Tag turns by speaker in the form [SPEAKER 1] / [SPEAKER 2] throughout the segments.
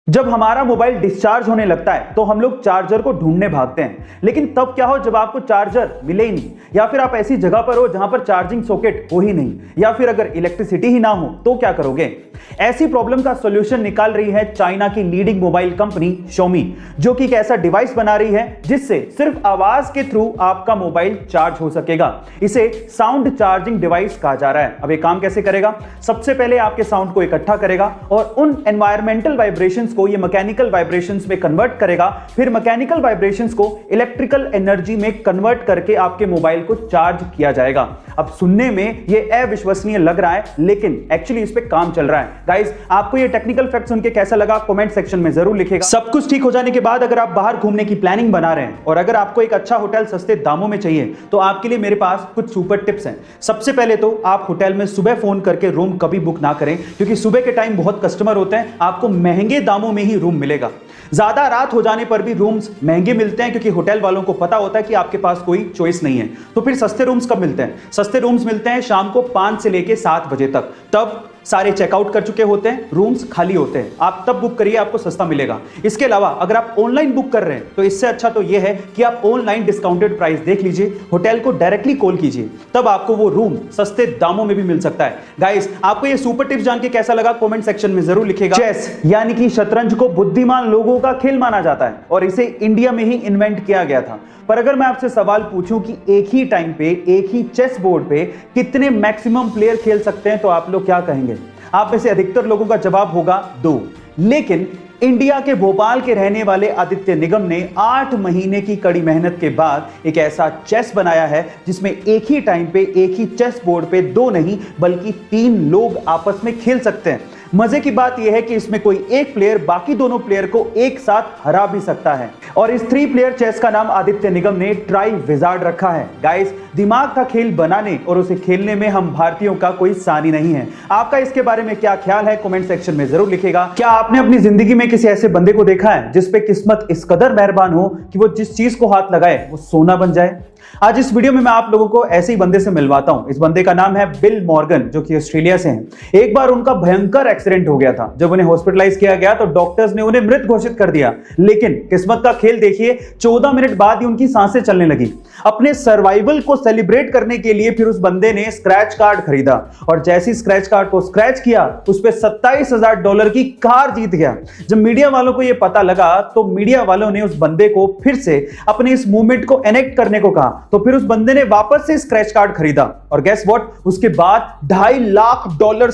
[SPEAKER 1] जब हमारा mobile discharge होने लगता है तो हम लोग चार्जर को ढूंढने भागते हैं, लेकिन तब क्या हो जब आपको चार्जर मिले ही नहीं, या फिर आप ऐसी जगह पर हो जहां पर चार्जिंग सॉकेट हो ही नहीं, या फिर अगर इलेक्ट्रिसिटी ही ना हो तो क्या करोगे। ऐसी प्रॉब्लम का सॉल्यूशन निकाल रही है चाइना की लीडिंग मोबाइल कंपनी Xiaomi, जो कि एक ऐसा डिवाइस बना रही है जिससे सिर्फ आवाज के थ्रू आपका मोबाइल चार्ज हो सकेगा। इसे साउंड चार्जिंग डिवाइस कहा जा रहा है। अब ये काम कैसे करेगा? सबसे पहले आपके साउंड को इकट्ठा करेगा और उन एनवायरमेंटल वाइब्रेशंस को ये मैकेनिकल वाइब्रेशंस में कन्वर्ट करेगा, फिर मैकेनिकल वाइब्रेशंस को इलेक्ट्रिकल एनर्जी में कन्वर्ट करके आपके मोबाइल को चार्ज किया जाएगा। अब सुनने में ये अविश्वसनीय लग रहा है, लेकिन एक्चुअली इस पे काम चल रहा है। गाइस, आपको ये टेक्निकल फैक्ट सुन के कैसा लगा कमेंट सेक्शन में जरूर लिखिएगा। सब कुछ ठीक हो जाने के बाद अगर आप बाहर घूमने की प्लानिंग बना रहे हैं और अगर आपको एक अच्छा होटल सस्ते दामों में चाहिए तो आपके लिए मेरे पास कुछ सुपर टिप्स हैं। सबसे पहले तो आप होटल में सुबह फोन करके रूम कभी बुक ना करें, क्योंकि सुबह के टाइम बहुत कस्टमर होते हैं, आपको महंगे दामों में ही रूम मिलेगा। ज्यादा रात हो जाने पर भी रूम्स महंगे मिलते हैं, क्योंकि होटल वालों को पता होता है कि आपके पास कोई चॉइस नहीं है। तो फिर सस्ते रूम्स कब मिलते हैं? सस्ते रूम्स मिलते हैं शाम को 5 से लेके 7 बजे तक। तब सारे चेकआउट कर चुके होते हैं, रूम्स खाली होते हैं। आप तब बुक करिए, आपको सस्ता मिलेगा। इसके अलावा अगर आप ऑनलाइन बुक कर रहे हैं तो इससे अच्छा तो यह है कि आप ऑनलाइन डिस्काउंटेड प्राइस देख लीजिए, होटल को डायरेक्टली कॉल कीजिए, तब आपको वो रूम सस्ते दामों में भी मिल सकता है। गाइस, आपको ये सुपर टिप्स जान के कैसा लगा कमेंट सेक्शन में जरूर लिखिएगा। चेस यानी कि शतरंज को बुद्धिमान लोगों का खेल माना जाता है और इसे इंडिया में ही इन्वेंट किया गया था। पर अगर मैं आपसे सवाल पूछूं कि एक ही टाइम पे एक ही चेस बोर्ड पे कितने मैक्सिमम प्लेयर खेल सकते हैं तो आप लोग क्या कहेंगे? आप में से अधिकतर लोगों का जवाब होगा 2। लेकिन इंडिया के भोपाल के रहने वाले आदित्य निगम ने 8 महीने की कड़ी मेहनत के बाद एक ऐसा चेस बनाया है जिसमें एक ही टाइम पे एक ही चेस बोर्ड पे 2 नहीं बल्कि 3 लोग आपस में खेल सकते हैं। मजे की बात यह है कि इसमें कोई एक प्लेयर बाकी दोनों प्लेयर को एक साथ हरा भी सकता है, और इस 3 प्लेयर चेस का नाम आदित्य निगम ने ट्राई विजार्ड रखा है। गाइस, दिमाग का खेल बनाने और उसे खेलने में हम भारतीयों का कोई सानी नहीं है। आपका इसके बारे में क्या ख्याल है कमेंट सेक्शन में जरूर लिखिएगा। क्या आपने अपनी जिंदगी में किसी ऐसे बंदे को देखा है जिस पे किस्मत इस कदर मेहरबान हो कि वो जिस चीज को हाथ लगाए वो सोना बन जाए? आज इस वीडियो में मैं आप लोगों को ऐसे ही बंदे से मिलवाता हूं। इस बंदे का नाम है बिल मॉर्गन, जो कि ऑस्ट्रेलिया से हैं। एक बार उनका भयंकर एक्सीडेंट हो गया था। जब उन्हें हॉस्पिटलाइज किया गया तो डॉक्टर्स ने उन्हें मृत घोषित कर दिया, लेकिन किस्मत का खेल देखिए, 14 मिनट बाद ही उनकी सांसें चलने लगी। अपने सर्वाइवल को सेलिब्रेट करने के लिए फिर उस बंदे ने स्क्रैच कार्ड खरीदा, और जैसे ही स्क्रैच कार्ड को स्क्रैच किया उस पर $27,000 की कार जीत गया। जब मीडिया वालों को यह पता लगा तो मीडिया वालों ने उस बंदे को फिर से अपने इस मूवमेंट को एनेक्ट करने को कहा, तो फिर उस बंदे ने वापस से स्क्रैच कार्ड खरीदा, और गेस व्हाट, उसके बाद $2.5 लाख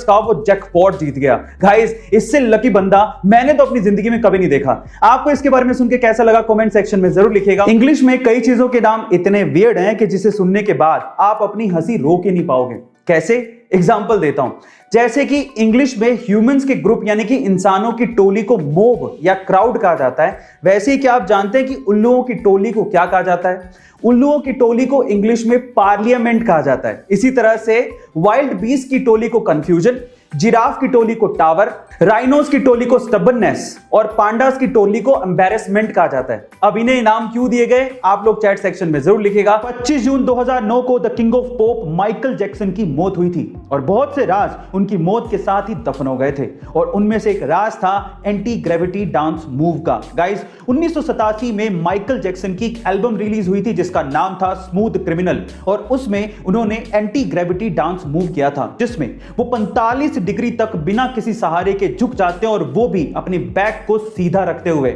[SPEAKER 1] का वो जैकपॉट जीत गया। गाइस, इससे लकी बंदा मैंने तो अपनी जिंदगी में कभी नहीं देखा। आपको इसके बारे में सुन के कैसा लगा कमेंट सेक्शन में जरूर लिखिएगा। इंग्लिश में कई चीजों के नाम इतने वियर्ड हैं कि जिसे सुनने के बाद आप अपनी हंसी रोक ही नहीं पाओगे। कैसे? एग्जाम्पल देता हूं। जैसे कि इंग्लिश में ह्यूमंस के ग्रुप यानी कि इंसानों की टोली को मोब या क्राउड कहा जाता है, वैसे ही क्या आप जानते हैं कि उल्लुओं की टोली को क्या कहा जाता है? उल्लुओं की टोली को इंग्लिश में पार्लियामेंट कहा जाता है। इसी तरह से वाइल्ड बीस्ट की टोली को कंफ्यूजन, जिराफ की टोली को टावर, राइनोस की टोली को स्टबर्ननेस और पांडास की टोली को एम्बैरेसमेंट कहा जाता है। अब इन्हें नाम क्यों दिए गए आप लोग चैट सेक्शन में जरूर लिखिएगा। 25 जून 2009 को the king of pop Michael Jackson की मौत हुई थी, और बहुत से राज उनकी मौत के साथ ही दफन हो गए थे, और उनमें से एक राज था एंटी ग्रेविटी डांस मूव का। गाइस, 1987 में माइकल जैक्सन की एक एल्बम रिलीज हुई थी जिसका नाम था स्मूथ क्रिमिनल, और उसमें उन्होंने एंटी ग्रेविटी डांस मूव किया था, जिसमें वो 45 डिग्री तक बिना किसी सहारे के झुक जाते हैं, और वो भी अपने बैक को सीधा रखते हुए।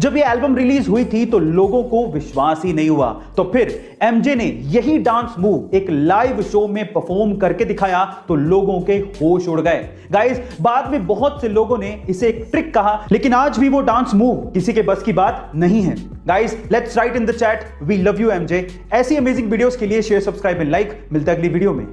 [SPEAKER 1] जब ये एल्बम रिलीज हुई थी तो लोगों को विश्वास ही नहीं हुआ, तो फिर एमजे ने यही डांस मूव एक लाइव शो में परफॉर्म करके दिखाया तो लोगों के होश उड़ गए। गाइस, बाद में बहुत से लोगों ने इसे एक ट्रिक कहा, लेकिन आज भी वो डांस मूव किसी के बस की बात नहीं है। Guys, let's write in the chat we love you MJ. ऐसी अमेजिंग वीडियोस के लिए शेयर, सब्सक्राइब एंड लाइक। मिलते हैं अगली वीडियो में।